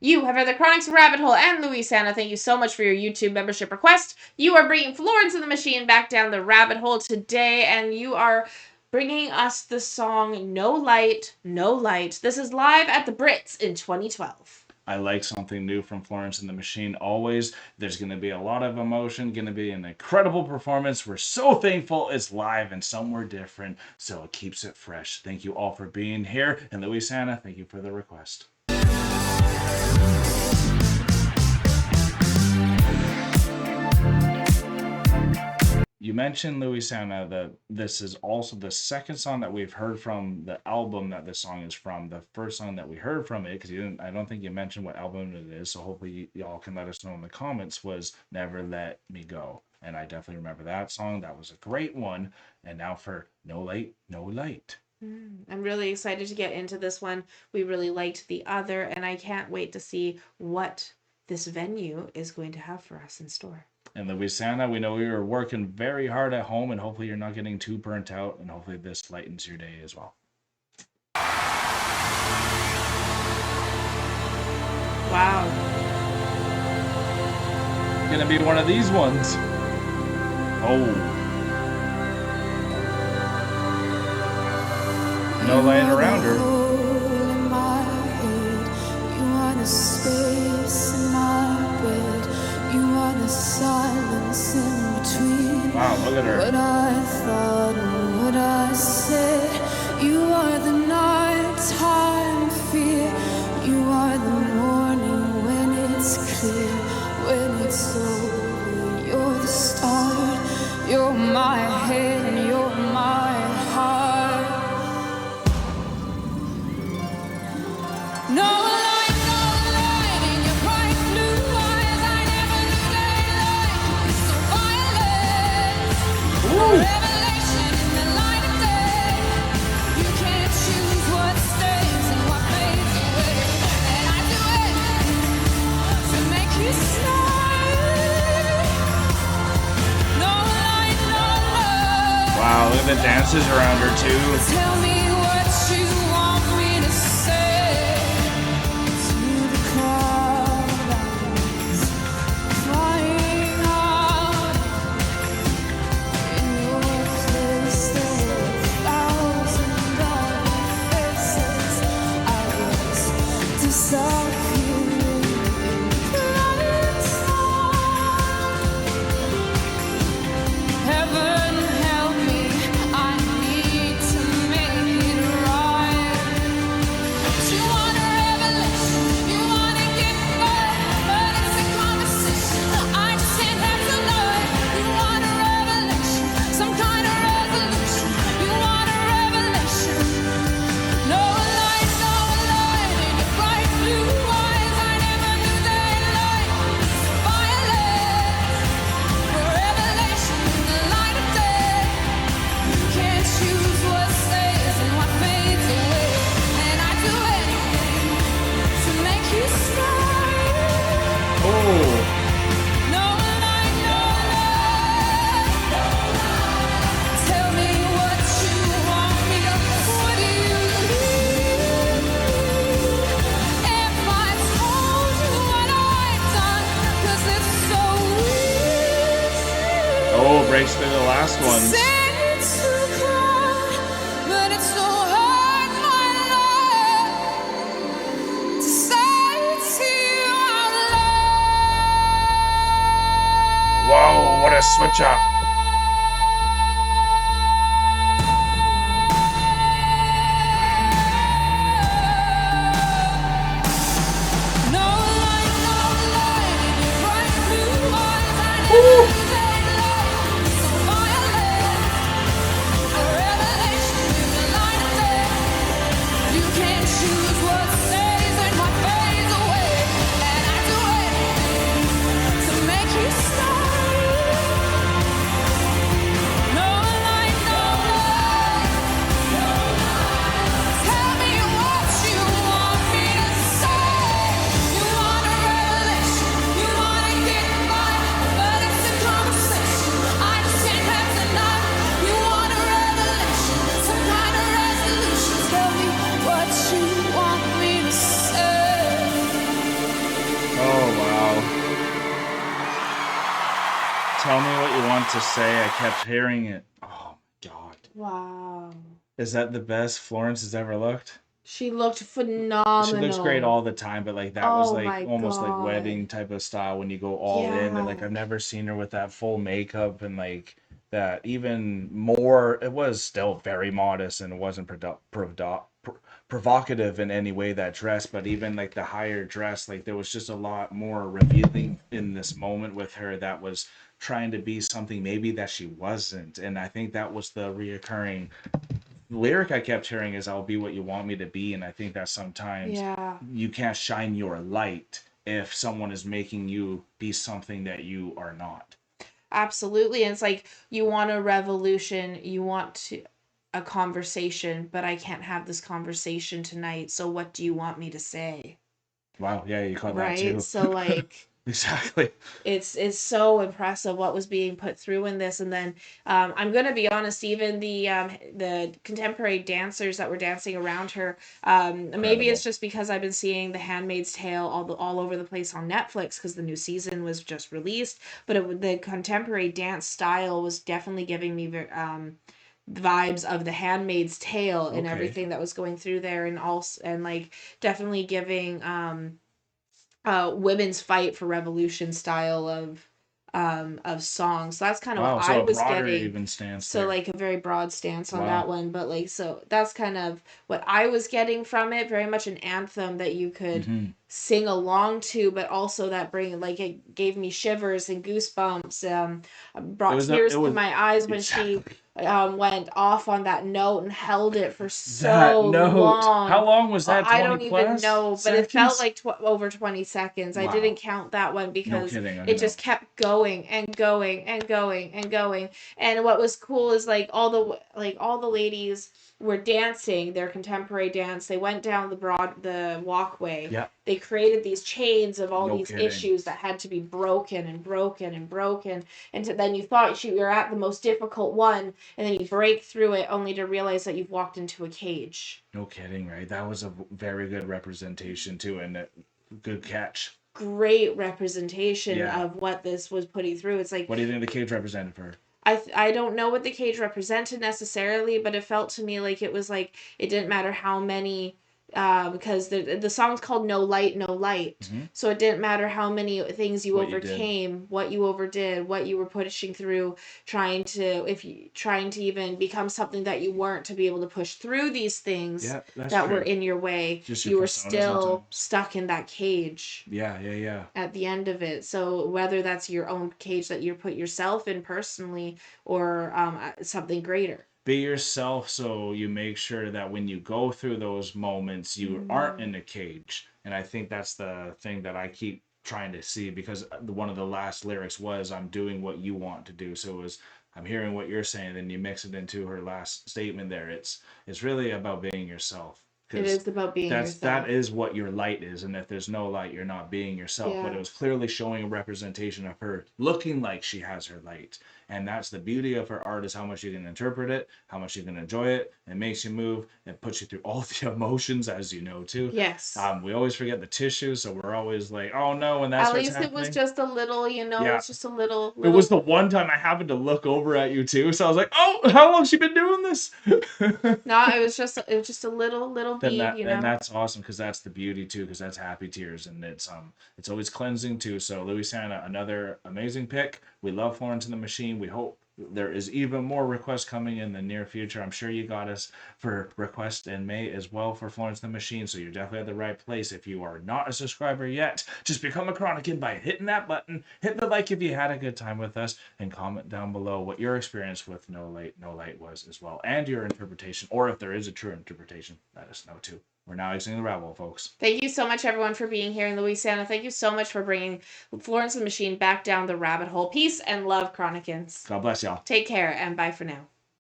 You have the Chronic's Rabbit Hole and Louisiana. Thank you so much for your YouTube membership request. You are bringing Florence and the Machine back down the rabbit hole today, and you are bringing us the song No Light, No Light. This is live at the Brits in 2012. I like something new from Florence and the Machine always. There's going to be a lot of emotion, going to be an incredible performance. We're so thankful it's live and somewhere different, so it keeps it fresh. Thank you all for being here. And Louisiana, thank you for the request. You mentioned, Louisiana, that this is also the second song that we've heard from the album that this song is from. The first song that we heard from it, because I don't think you mentioned what album it is, so hopefully y'all can let us know in the comments, was Never Let Me Go. And I definitely remember that song. That was a great one. And now for No Light, No Light. I'm really excited to get into this one. We really liked the other, and I can't wait to see what this venue is going to have for us in store. And Louisiana, we know you're working very hard at home, and hopefully you're not getting too burnt out, and hopefully this lightens your day as well. Wow. Gonna be one of these ones. Oh. No laying around her. Silence in between. Wow, look at her. What I thought and what I said. You are the nighttime fear. You are the morning when it's clear. When it's over, you're the start. You're my head and you're my heart. No. Wow, look at the dances around her too. Tell me what you want me to say to the clouds flying out in your place. There were 1,000 other faces. I was disappearing in plain sight. Heaven help me. Oh, breaks through the last one. Whoa, what a switch up. Tell me what you want to say. I kept hearing it. Oh my god. Wow. Is that the best Florence has ever looked? She looked She looks great phenomenal. all the time, but like that was Oh like my almost like god. wedding type of style when you go all in. And Yeah. like I've never seen her with that full makeup and like that even more. It was still very modest and it wasn't provocative in any way, that dress, but even like the higher dress, like there was just a lot more revealing in this moment with her that was trying to be something maybe that she wasn't. And I think that was the reoccurring lyric I kept hearing is I'll be what you want me to be. And I think that sometimes Yeah. you can't shine your light if someone is making you be something that you are not. Absolutely. And it's like you want a revolution, you want a conversation, but I can't have this conversation tonight. So what do you want me to say? Wow, yeah, you caught that Right? too. So like Exactly. it's so impressive what was being put through in this. And then I'm gonna be honest, even the contemporary dancers that were dancing around her, maybe it's Incredible. just because I've been seeing The Handmaid's Tale all over the place on Netflix because the new season was just released, but the contemporary dance style was definitely giving me vibes of The Handmaid's Tale and Okay. everything that was going through there, and also and like definitely giving women's fight for revolution style of songs. So that's kind of what Wow, I so a was broader getting. even stance So there. like a very broad stance on that Wow. one, but like so that's kind of what I was getting from it. Very much an anthem that you could Hmm. sing along to, but also that bring like it gave me shivers and goosebumps. It Brought was a, tears it to was my eyes when she exactly went off on that note and held it for that so note. How long. long was that? I 20 don't even plus know, but it felt seconds? like over 20 seconds. I didn't Wow. count that one No because kidding, I it know. just kept going and going and going and going. And what was cool is like all the ladies were dancing their contemporary dance. They went down the walkway. Yeah, They created these chains of all no these kidding. issues that had to be broken and broken and broken. And then you thought you're at the most difficult one, and then you break through it only to realize that you've walked into a cage. No kidding, right? That was a very good representation too, and a good catch. Great representation Yeah. of what this was putting through. It's like What do you think the cage represented for her? I don't know what the cage represented necessarily, but it felt to me like it was like it didn't matter how many because the song's called No Light, No Light. Hmm. So it didn't matter how many things you What you did. overcame, what you overdid, what you were pushing through, trying to even become something that you weren't, to be able to push through these things Yeah, that's that were true. in your way, Just your you were persona still sometimes. stuck in that cage Yeah, yeah, yeah. at the end of it. So whether that's your own cage that you put yourself in personally, or something greater. Be yourself so you make sure that when you go through those moments, you aren't Mm. in a cage. And I think that's the thing that I keep trying to see because one of the last lyrics was, I'm doing what you want to do. So it was, I'm hearing what you're saying, then you mix it into her last statement there. It's really about being yourself It because is about being that yourself. is what your light is, and if there's no light you're not being yourself. But Yeah. it was clearly showing a representation of her looking like she has her light, and that's the beauty of her art, is how much you can interpret it, how much you can enjoy it. It makes you move, it puts you through all the emotions, as you know too. Yes. We always forget the tissues, so we're always like, oh no, when that At starts least it was happening. just a little, Yeah, it's just a little it was little the one time I happened to look over at you too, so I was like, oh, how long she been doing this? no, it was just a little Then bead, that's awesome, because that's the beauty too, because that's happy tears, and it's always cleansing too. So Louis Santa, another amazing pick. We love Florence and the Machine. We hope there is even more requests coming in the near future. I'm sure you got us for request in May as well for Florence and the Machine, so you're definitely at the right place. If you are not a subscriber yet, just become a Chronican by hitting that button, hit the like if you had a good time with us, and comment down below what your experience with No Light was as well, and your interpretation, or if there is a true interpretation, let us know too. We're now exiting the rabbit hole, folks. Thank you so much, everyone, for being here. And Louisiana, thank you so much for bringing Florence and the Machine back down the rabbit hole. Peace and love, Chronicans. God bless y'all. Take care, and bye for now.